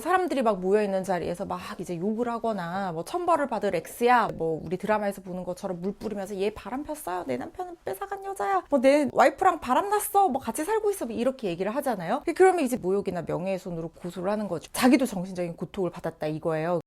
사람들이 막 모여있는 자리에서 막 이제 욕을 하거나 뭐 천벌을 받을 X야, 뭐 우리 드라마에서 보는 것처럼 물 뿌리면서 얘 바람 폈어요, 내 남편은 뺏어간 여자야, 뭐 내 와이프랑 바람났어, 뭐 같이 살고 있어, 뭐 이렇게 얘기를 하잖아요. 그러면 이제 모욕이나 명예훼손으로 고소를 하는 거죠. 자기도 정신적인 고통을 받았다 이거예요.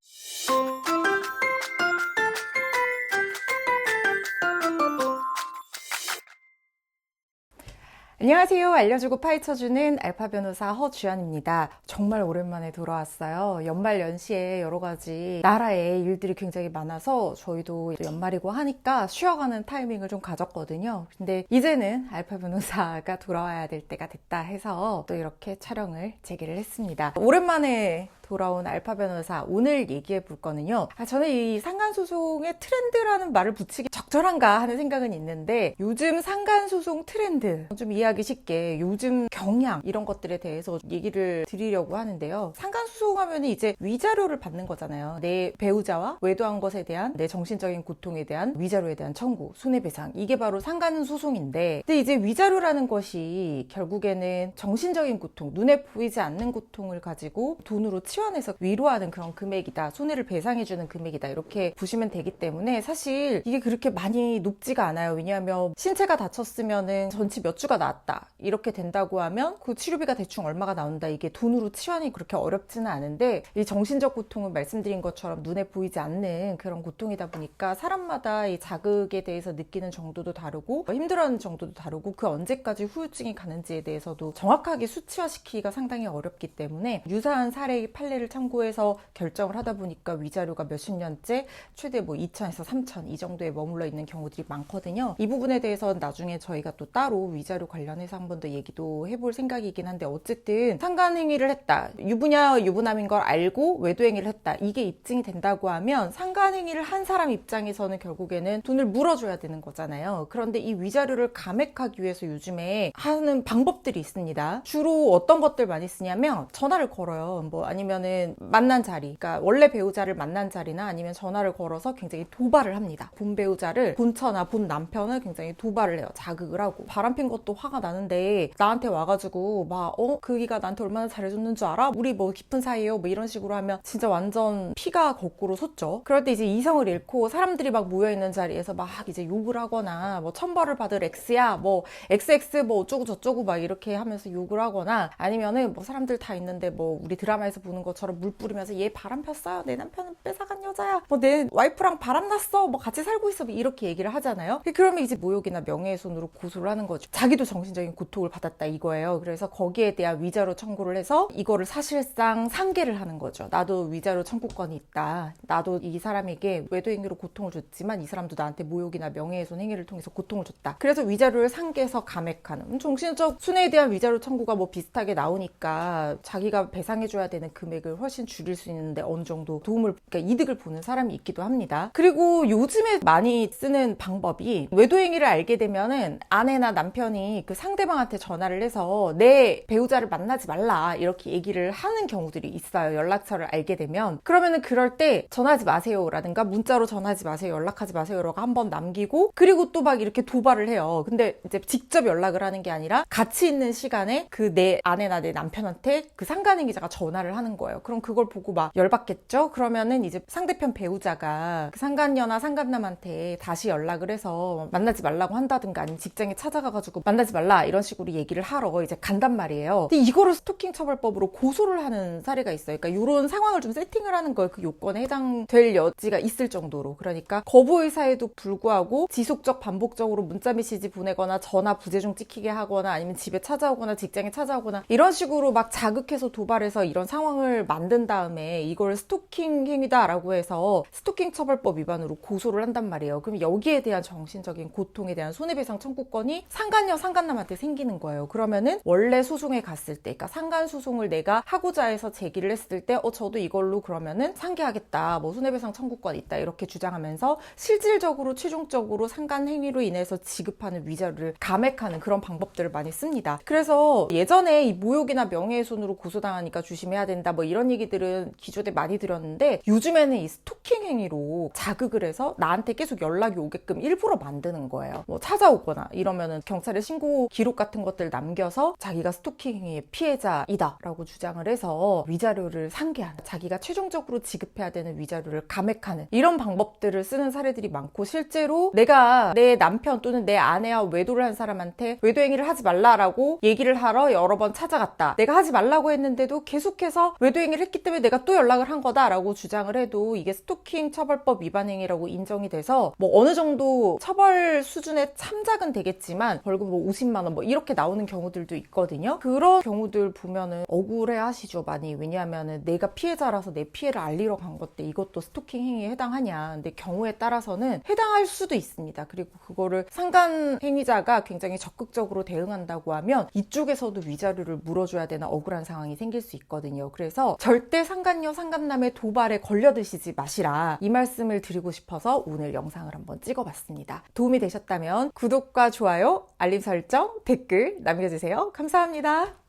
안녕하세요. 알려주고 파헤쳐주는 알파 변호사 허주연입니다. 정말 오랜만에 돌아왔어요. 연말 연시에 여러 가지 나라의 일들이 굉장히 많아서 저희도 연말이고 하니까 쉬어가는 타이밍을 좀 가졌거든요. 근데 이제는 알파 변호사가 돌아와야 될 때가 됐다 해서 또 이렇게 촬영을 재개를 했습니다. 오랜만에 돌아온 알파 변호사, 오늘 얘기해 볼 거는요. 저는 이 상간소송의 트렌드라는 말을 붙이기 적절한가 하는 생각은 있는데, 요즘 상간소송 트렌드, 좀 이해하기 쉽게 요즘 경향 이런 것들에 대해서 얘기를 드리려고 하는데요. 상간소송하면 이제 위자료를 받는 거잖아요. 내 배우자와 외도한 것에 대한 내 정신적인 고통에 대한 위자료에 대한 청구, 손해배상, 이게 바로 상간소송인데, 근데 이제 위자료라는 것이 결국에는 정신적인 고통, 눈에 보이지 않는 고통을 가지고 돈으로 치환해서 위로하는 그런 금액이다, 손해를 배상해주는 금액이다, 이렇게 보시면 되기 때문에 사실 이게 그렇게 많이 높지가 않아요. 왜냐하면 신체가 다쳤으면은 전치 몇 주가 나았다 이렇게 된다고 하면 그 치료비가 대충 얼마가 나온다, 이게 돈으로 치환이 그렇게 어렵지는 않은데, 이 정신적 고통은 말씀드린 것처럼 눈에 보이지 않는 그런 고통이다 보니까 사람마다 이 자극에 대해서 느끼는 정도도 다르고 힘들어하는 정도도 다르고 그 언제까지 후유증이 가는지에 대해서도 정확하게 수치화시키기가 상당히 어렵기 때문에 유사한 사례의 판례를 참고해서 결정을 하다 보니까 위자료가 몇십 년째 최대 뭐 2천에서 3천 이 정도에 머물러 있는 경우들이 많거든요. 이 부분에 대해서는 나중에 저희가 또 따로 위자료 관련해서 한 번 더 얘기도 해볼 생각이긴 한데, 어쨌든 상간행위를 했다, 유부녀 유부남인 걸 알고 외도행위를 했다, 이게 입증이 된다고 하면 상간행위를 한 사람 입장에서는 결국에는 돈을 물어줘야 되는 거잖아요. 그런데 이 위자료를 감액하기 위해서 요즘에 하는 방법들이 있습니다. 주로 어떤 것들 많이 쓰냐면 전화를 걸어요. 뭐 아니면은 만난 자리, 그러니까 원래 배우자를 만난 자리나 아니면 전화를 걸어서 굉장히 도발을 합니다. 본 배우자를, 본처나 본 남편을 굉장히 도발을 해요. 자극을 하고. 바람핀 것도 화가 나는데 나한테 와가지고 막 그기가 나한테 얼마나 잘해줬는 줄 알아? 우리 뭐 깊은 사이예요? 뭐 이런 식으로 하면 진짜 완전 피가 거꾸로 솟죠. 그럴 때 이제 이성을 잃고 사람들이 막 모여있는 자리에서 막 이제 욕을 하거나 뭐 천벌을 받을 X야, 뭐 XX 뭐 어쩌고 저쩌고 막 이렇게 하면서 욕을 하거나, 아니면은 뭐 사람들 다 있는데 뭐 우리 드라마에서 보는 것처럼 물 뿌리면서 얘 바람 폈어요, 내 남편은 뺏어간 여자야, 뭐 내 와이프랑 바람났어, 뭐 같이 살고 있어, 뭐 이렇게 얘기를 하잖아요. 그러면 이제 모욕이나 명예훼손으로 고소를 하는 거죠. 자기도 정신적인 고통을 받았다 이거예요. 그래서 거기에 대한 위자료 청구를 해서 이거를 사실상 상계를 하는 거죠. 나도 위자료 청구권이 있다, 나도 이 사람에게 외도행위로 고통을 줬지만 이 사람도 나한테 모욕이나 명예훼손 행위를 통해서 고통을 줬다, 그래서 위자료를 상계해서 감액하는, 정신적 손해에 대한 위자료 청구가 뭐 비슷하게 나오니까 자기가 배상해줘야 되는 금액을 훨씬 줄일 수 있는데 어느 정도 도움을, 그러니까 이득을 보는 사람이 있기도 합니다. 그리고 요즘에 많이 쓰는 방법이, 외도행위를 알게 되면은 아내나 남편이 그 상대방한테 전화를 해서 내 배우자를 만나지 말라 이렇게 얘기를 하는 경우들이 있어요. 연락처를 알게 되면. 그러면은 그럴 때 전화하지 마세요 라든가 문자로 전화하지 마세요, 연락하지 마세요 라고 한번 남기고, 그리고 또 막 이렇게 도발을 해요. 근데 이제 직접 연락을 하는 게 아니라 같이 있는 시간에 그 내 아내나 내 남편한테 그 상간행위자가 전화를 하는 거예요. 그럼 그걸 보고 막 열받겠죠? 그러면은 이제 상대편 배우자가 그 상간녀나 상간남한테 다시 연락을 해서 만나지 말라고 한다든가, 아니면 직장에 찾아가가지고 만나지 말라 이런 식으로 얘기를 하러 이제 간단 말이에요. 근데 이거를 스토킹 처벌법으로 고소를 하는 사례가 있어요. 그러니까 이런 상황을 좀 세팅을 하는 거예요. 그 요건에 해당될 여지가 있을 정도로. 그러니까 거부 의사에도 불구하고 지속적 반복적으로 문자 메시지 보내거나 전화 부재중 찍히게 하거나 아니면 집에 찾아오거나 직장에 찾아오거나 이런 식으로 막 자극해서 도발해서 이런 상황을 만든 다음에 이걸 스토킹 행위다라고 해서 스토킹 처벌법 위반으로 고소를 한단 말이에요. 그럼 여기에 대한 정신적인 고통에 대한 손해배상 청구권이 상간녀 상간남한테 생기는 거예요. 그러면은 원래 소송에 갔을 때, 그러니까 상간 소송을 내가 하고자 해서 제기를 했을 때 저도 이걸로 그러면은 상계하겠다, 뭐 손해배상 청구권 있다 이렇게 주장하면서 실질적으로 최종적으로 상간 행위로 인해서 지급하는 위자료를 감액하는 그런 방법들을 많이 씁니다. 그래서 예전에 이 모욕이나 명예훼손으로 고소당하니까 조심해야 된다, 뭐 뭐 이런 얘기들은 기존에 많이 들었는데, 요즘에는 이 스토킹 행위로 자극을 해서 나한테 계속 연락이 오게끔 일부러 만드는 거예요. 뭐 찾아오거나 이러면은 경찰에 신고 기록 같은 것들 남겨서 자기가 스토킹 행위의 피해자이다 라고 주장을 해서 위자료를 상계하는, 자기가 최종적으로 지급해야 되는 위자료를 감액하는 이런 방법들을 쓰는 사례들이 많고, 실제로 내가 내 남편 또는 내 아내와 외도를 한 사람한테 외도 행위를 하지 말라라고 얘기를 하러 여러 번 찾아갔다, 내가 하지 말라고 했는데도 계속해서 외도 행위를 했기 때문에 내가 또 연락을 한 거다라고 주장을 해도 이게 스토킹 처벌법 위반 행위라고 인정이 돼서 뭐 어느 정도 처벌 수준의 참작은 되겠지만 벌금 뭐 50만 원 뭐 이렇게 나오는 경우들도 있거든요. 그런 경우들 보면은 억울해 하시죠, 많이. 왜냐하면은 내가 피해자라서 내 피해를 알리러 간 건데 이것도 스토킹 행위에 해당하냐. 근데 경우에 따라서는 해당할 수도 있습니다. 그리고 그거를 상간 행위자가 굉장히 적극적으로 대응한다고 하면 이쪽에서도 위자료를 물어줘야 되는 억울한 상황이 생길 수 있거든요. 그래서 절대 상간녀 상간남의 도발에 걸려드시지 마시라, 이 말씀을 드리고 싶어서 오늘 영상을 한번 찍어봤습니다. 도움이 되셨다면 구독과 좋아요, 알림 설정, 댓글 남겨주세요. 감사합니다.